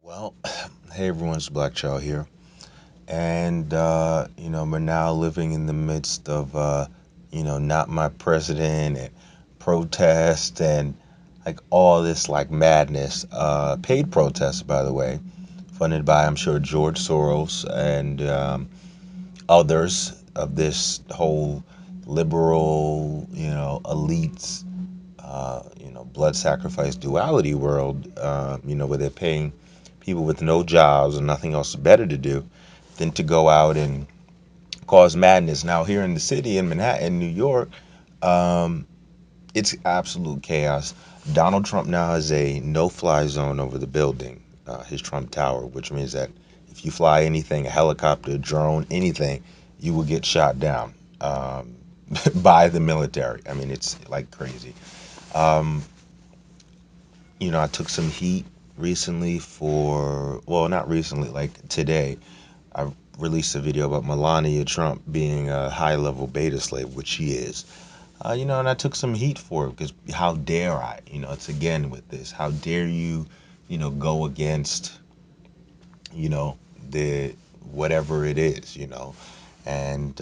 Well, hey everyone, it's Black Child here. And, we're now living in the midst of, not my president and protest and like all this like madness. Paid protests, by the way, funded by, I'm sure, George Soros and others of this whole liberal, elites, blood sacrifice duality world, where they're paying people with no jobs and nothing else better to do than to go out and cause madness. Now, here in the city, in Manhattan, New York, um, it's absolute chaos. Donald Trump now has a no-fly zone over the building, his Trump Tower, which means that if you fly anything, a helicopter, drone, anything, you will get shot down by the military. I mean, it's like crazy. Um, I took some heat recently well, not recently, like today. I released a video about Melania Trump being a high level beta slave, which she is. And I took some heat for it because how dare I? It's again with this. How dare you, go against, the whatever it is, And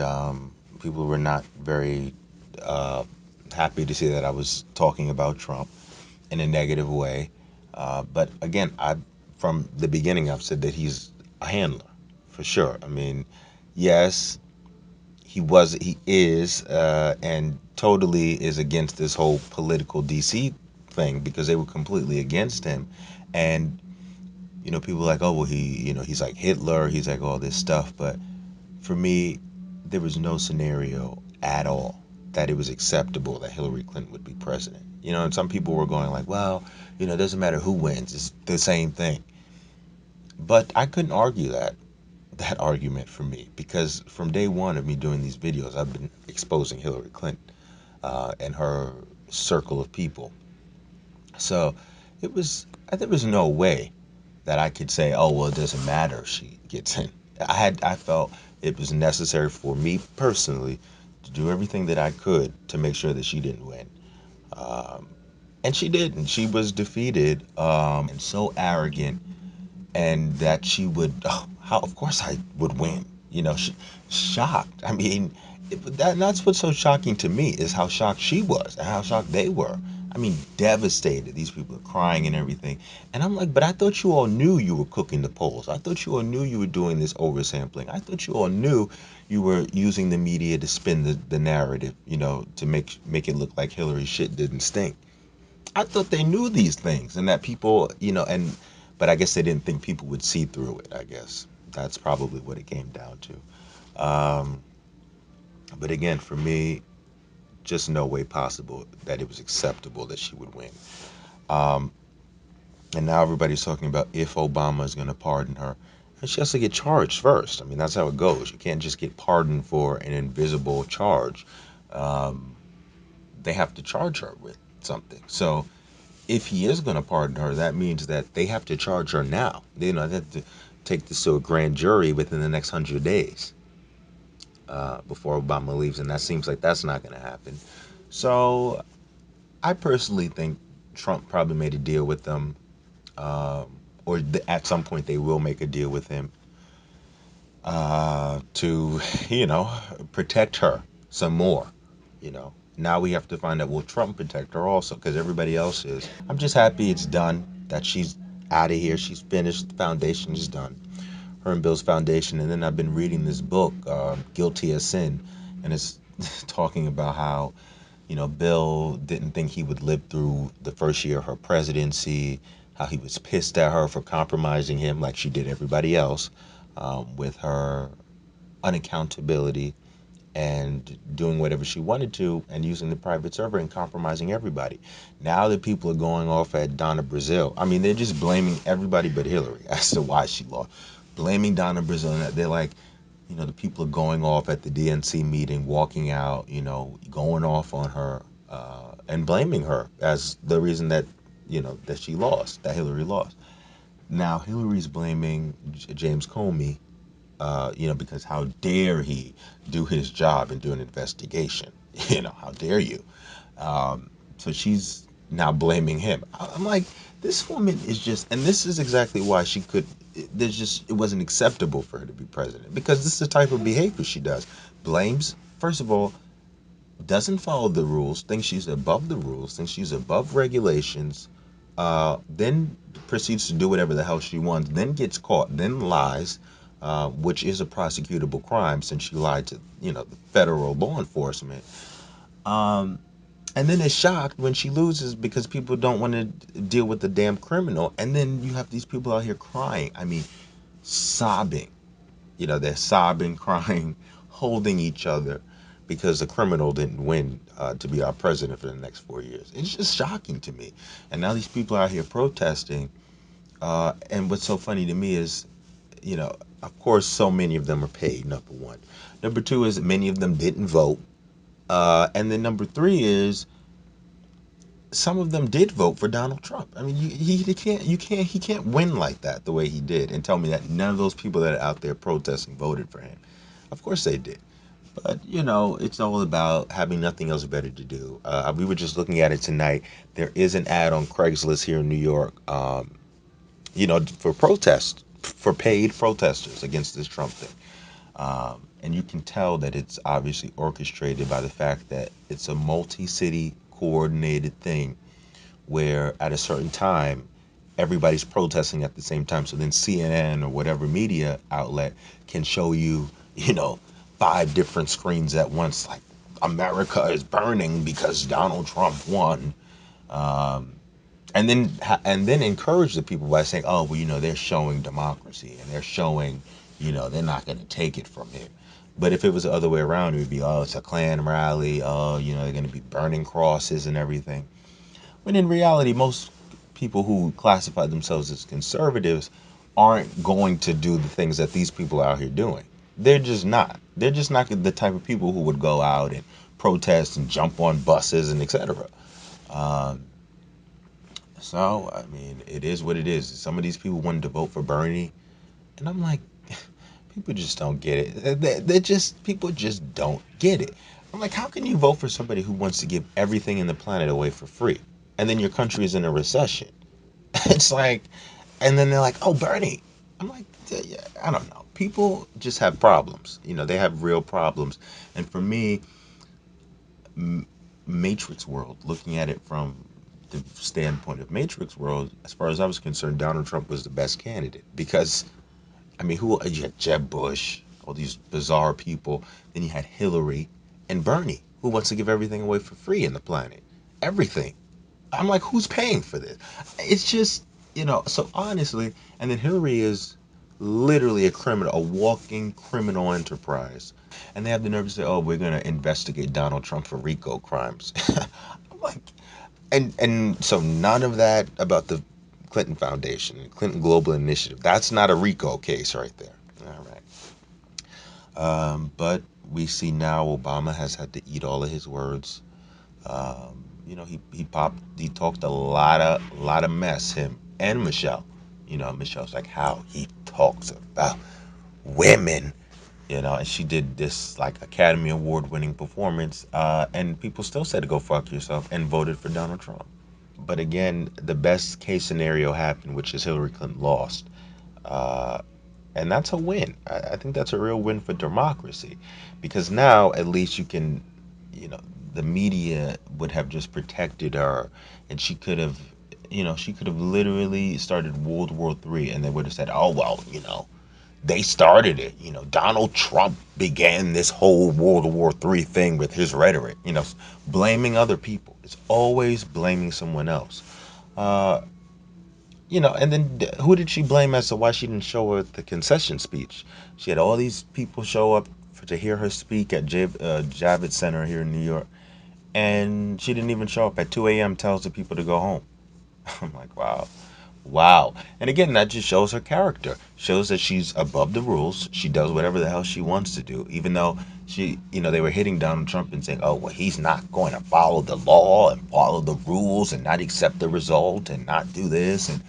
people were not very uh, happy to see that I was talking about Trump in a negative way. But again, from the beginning I've said that he's a handler for sure. I mean, yes, he is, and totally is against this whole political DC thing because they were completely against him, and people are like, oh well, he's like Hitler, he's like all this stuff, but for me, there was no scenario at all that it was acceptable that Hillary Clinton would be president. And some people were going like, well, it doesn't matter who wins, it's the same thing. But I couldn't argue that argument for me because from day one of me doing these videos, I've been exposing Hillary Clinton and her circle of people. So there was no way that I could say, oh well, it doesn't matter if she gets in. I felt it was necessary for me personally to do everything that I could to make sure that she didn't win. Um, and she didn't. She was defeated, and so arrogant, and that she would. Oh, how? Of course, I would win. Shocked. I mean, that's what's so shocking to me is how shocked she was and how shocked they were. I mean, devastated. These people are crying and everything. And I'm like, but I thought you all knew you were cooking the polls. I thought you all knew you were doing this oversampling. I thought you all knew you were using the media to spin the narrative, to make it look like Hillary's shit didn't stink. I thought they knew these things and that people, but I guess they didn't think people would see through it, I guess. That's probably what it came down to. But again, for me, just no way possible that it was acceptable that she would win. Um, and now everybody's talking about if Obama is going to pardon her. And she has to get charged first. I mean, that's how it goes. You can't just get pardoned for an invisible charge. Um, they have to charge her with something. So if he is going to pardon her, that means that they have to charge her now. They have to take this to a grand jury within the next 100 days before Obama leaves, and that seems like that's not going to happen. So I personally think Trump probably made a deal with them, at some point they will make a deal with him to, you know, protect her some more. Now we have to find out, will Trump protect her also? Because everybody else is. I'm just happy it's done, that she's out of here. She's finished. The foundation is done. Her and Bill's foundation. And then I've been reading this book, Guilty as Sin, and it's talking about how, Bill didn't think he would live through the first year of her presidency, how he was pissed at her for compromising him like she did everybody else, with her unaccountability and doing whatever she wanted to and using the private server and compromising everybody. Now that people are going off at Donna Brazil, I mean, they're just blaming everybody but Hillary as to why she lost. Blaming Donna Brazil. And they're like, the people are going off at the DNC meeting, walking out, going off on her and blaming her as the reason that, that she lost, that Hillary lost. Now Hillary's blaming James Comey, because how dare he do his job and do an investigation? How dare you? So she's now blaming him. I'm like, This woman is just, and this is exactly why she could. There's just it wasn't acceptable for her to be president because this is the type of behavior she does. Blames, first of all, doesn't follow the rules, thinks she's above the rules, thinks she's above regulations, then proceeds to do whatever the hell she wants, then gets caught, then lies, which is a prosecutable crime since she lied to, the federal law enforcement. Um, and then is shocked when she loses because people don't want to deal with the damn criminal. And then you have these people out here crying. I mean, sobbing. They're sobbing, crying, holding each other because the criminal didn't win to be our president for the next 4 years. It's just shocking to me. And now these people are out here protesting. And what's so funny to me is, you know, of course, so many of them are paid, number one. Number two is many of them didn't vote. And then number three is some of them did vote for Donald Trump. I mean, he can't win like that the way he did and tell me that none of those people that are out there protesting voted for him. Of course they did. But, it's all about having nothing else better to do. We were just looking at it tonight. There is an ad on Craigslist here in New York, for protest, for paid protesters against this Trump thing. And you can tell that it's obviously orchestrated by the fact that it's a multi city coordinated thing where at a certain time, everybody's protesting at the same time. So then CNN or whatever media outlet can show you, you know, five different screens at once, like America is burning because Donald Trump won. Um, and then encourage the people by saying, oh, well, they're showing democracy and they're showing, they're not going to take it from here. But if it was the other way around, it would be, oh, it's a Klan rally. Oh, they're going to be burning crosses and everything. When in reality, most people who classify themselves as conservatives aren't going to do the things that these people are out here doing. They're just not. They're just not the type of people who would go out and protest and jump on buses and etc. Um, so, I mean, it is what it is. Some of these people wanted to vote for Bernie, and I'm like, people just don't get it. People just don't get it. I'm like, how can you vote for somebody who wants to give everything in the planet away for free? And then your country is in a recession. It's like, and then they're like, oh, Bernie. I'm like, yeah, I don't know. People just have problems. They have real problems. And for me, Matrix World, looking at it from the standpoint of Matrix World, as far as I was concerned, Donald Trump was the best candidate because, I mean, who you had Jeb Bush, all these bizarre people, then you had Hillary and Bernie, who wants to give everything away for free in the planet, everything. I'm like, who's paying for this? It's just, so honestly, and then Hillary is literally a criminal, a walking criminal enterprise. And they have the nerve to say, oh, we're going to investigate Donald Trump for RICO crimes. I'm like, and so none of that about the Clinton Foundation, Clinton Global Initiative. That's not a RICO case right there. All right. But we see now Obama has had to eat all of his words. He talked a lot of mess, him and Michelle. Michelle's like how he talks about women, and she did this like Academy Award winning performance, and people still said to go fuck yourself and voted for Donald Trump. But again, the best case scenario happened, which is Hillary Clinton lost. Uh, and that's a win. I think that's a real win for democracy, because now at least you can, you know, the media would have just protected her, and she could have literally started World War III, and they would have said, oh well, they started it. Donald Trump began this whole World War III thing with his rhetoric. Blaming other people. It's always blaming someone else. Uh, and then who did she blame as to why she didn't show up at the concession speech? She had all these people show up to hear her speak at Javits Center here in New York, and she didn't even show up at 2 a.m. Tells the people to go home. I'm like, wow. Wow. And again, that just shows her character. Shows that she's above the rules. She does whatever the hell she wants to do. Even though they were hitting Donald Trump and saying, oh, well, he's not going to follow the law and follow the rules and not accept the result and not do this. And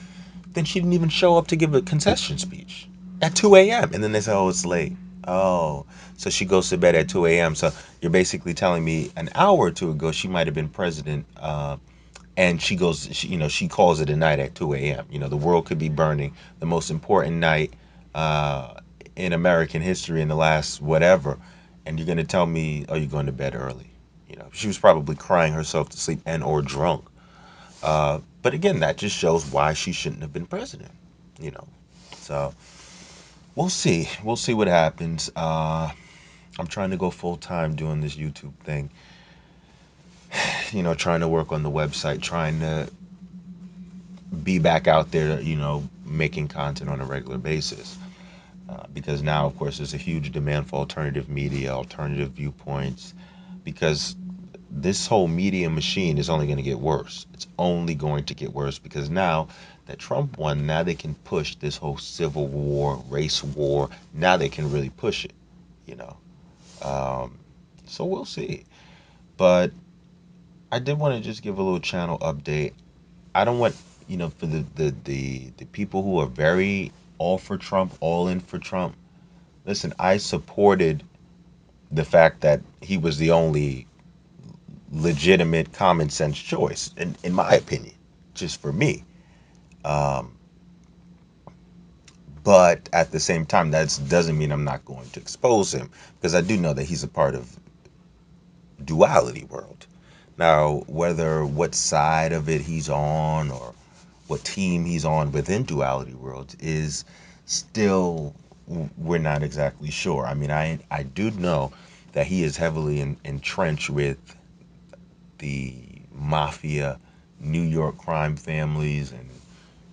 then she didn't even show up to give a concession speech at 2 a.m. And then they say, oh, it's late. Oh, so she goes to bed at 2 a.m. So you're basically telling me an hour or two ago she might have been president and she calls it a night at 2 a.m. The world could be burning, the most important night uh, in American history in the last whatever, and you're gonna tell me, oh, you're going to bed early. She was probably crying herself to sleep and or drunk. But again, that just shows why she shouldn't have been president. You know, so we'll see. We'll see what happens. I'm trying to go full time doing this YouTube thing. Trying to work on the website, trying to be back out there, making content on a regular basis. Because now, of course, there's a huge demand for alternative media, alternative viewpoints, because this whole media machine is only going to get worse. It's only going to get worse because now that Trump won, now they can push this whole civil war, race war. Now they can really push it, you know. Um, so we'll see. But I did want to just give a little channel update. I don't want, for the people who are very all for Trump, all in for Trump. Listen, I supported the fact that he was the only legitimate common sense choice, in my opinion, just for me. Um, but at the same time, that doesn't mean I'm not going to expose him because I do know that he's a part of duality world. Now, whether what side of it he's on or what team he's on within duality world is still, we're not exactly sure. I mean, I do know that he is heavily entrenched with the mafia, New York crime families, and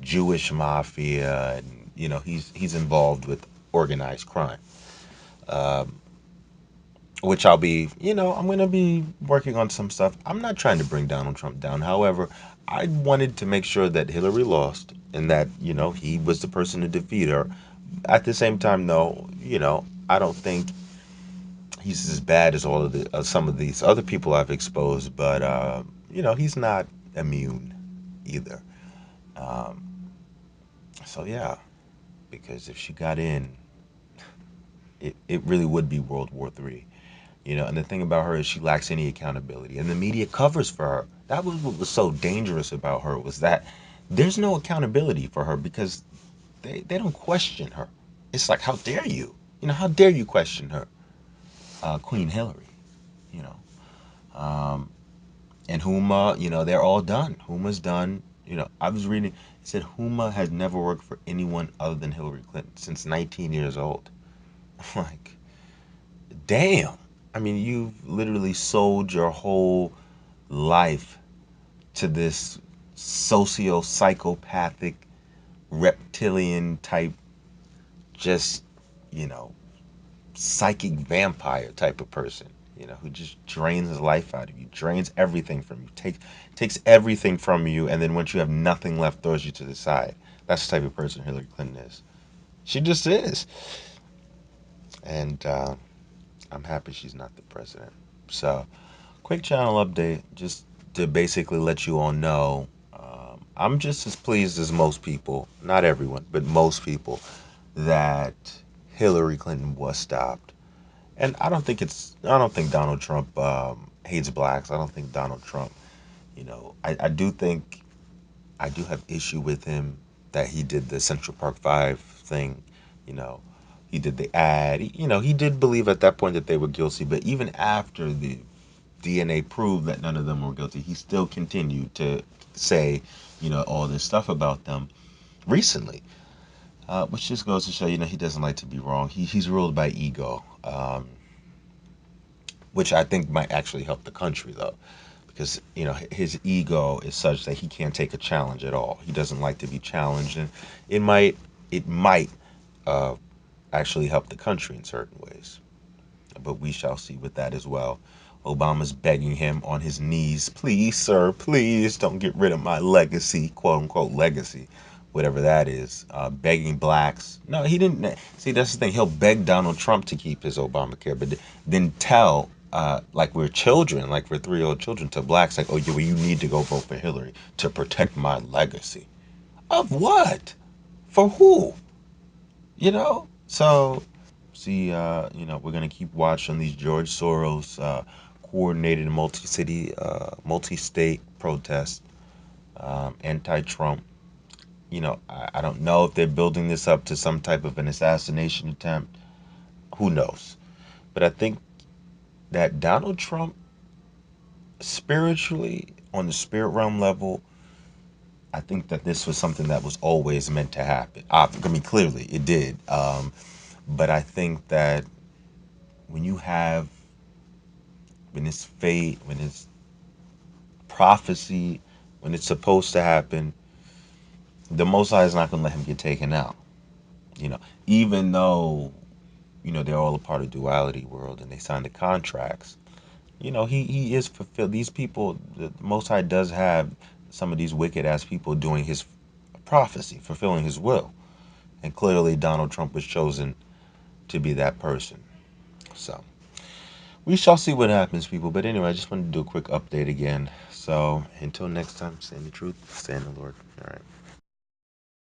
Jewish mafia, and he's involved with organized crime. Um, which I'm going to be working on some stuff. I'm not trying to bring Donald Trump down. However, I wanted to make sure that Hillary lost and that, he was the person to defeat her. At the same time, though, I don't think he's as bad as all of the some of these other people I've exposed, but he's not immune either. Um, so yeah, because if she got in, it really would be World War III. And the thing about her is she lacks any accountability, and the media covers for her. That was what was so dangerous about her, was that there's no accountability for her because they don't question her. It's like, how dare you? How dare you question her, Queen Hillary? You know, um, and Huma, they're all done. Huma's done. I was reading. It said Huma has never worked for anyone other than Hillary Clinton since 19 years old. I'm like, damn. I mean, you've literally sold your whole life to this socio psychopathic reptilian type, just, you know, psychic vampire type of person, who just drains his life out of you, drains everything from you, takes everything from you, and then once you have nothing left, throws you to the side. That's the type of person Hillary Clinton is. She just is. And I'm happy she's not the president. So, quick channel update, just to basically let you all know. I'm just as pleased as most people, not everyone, but most people, that Hillary Clinton was stopped. And I don't think Donald Trump hates blacks. I don't think Donald Trump, I do think, I do have issue with him that he did the Central Park 5 thing, you know, he did the ad, he did believe at that point that they were guilty, but even after the DNA proved that none of them were guilty, he still continued to say, all this stuff about them recently, which just goes to show, he doesn't like to be wrong. He's ruled by ego, which I think might actually help the country, though, because his ego is such that he can't take a challenge at all. He doesn't like to be challenged, and it might uh, actually help the country in certain ways. But we shall see with that as well. Obama's begging him on his knees, please, sir, please don't get rid of my legacy, quote unquote legacy, whatever that is. Begging blacks. No, he didn't. See, that's the thing. He'll beg Donald Trump to keep his Obamacare, but then tell, like we're children, like we're 3-year-old children, to blacks, like, oh, yeah, well, you need to go vote for Hillary to protect my legacy. Of what? For who? So see, we're gonna keep watching these George Soros coordinated multi-city, multi-state protests. anti-Trump. I don't know if they're building this up to some type of an assassination attempt. Who knows? But I think that Donald Trump, spiritually, on the spirit realm level, I think that this was something that was always meant to happen. I mean, clearly it did. But I think that when you have, when it's fate, when it's prophecy, when it's supposed to happen, the Most High is not going to let him get taken out. You know, even though they're all a part of duality world and they signed the contracts. He is fulfilled. These people, the Most High does have some of these wicked ass people doing his prophecy, fulfilling his will, and clearly Donald Trump was chosen to be that person. So we shall see what happens, people. But anyway, I just wanted to do a quick update again. So until next time, stay in the truth, stay in the Lord. All right.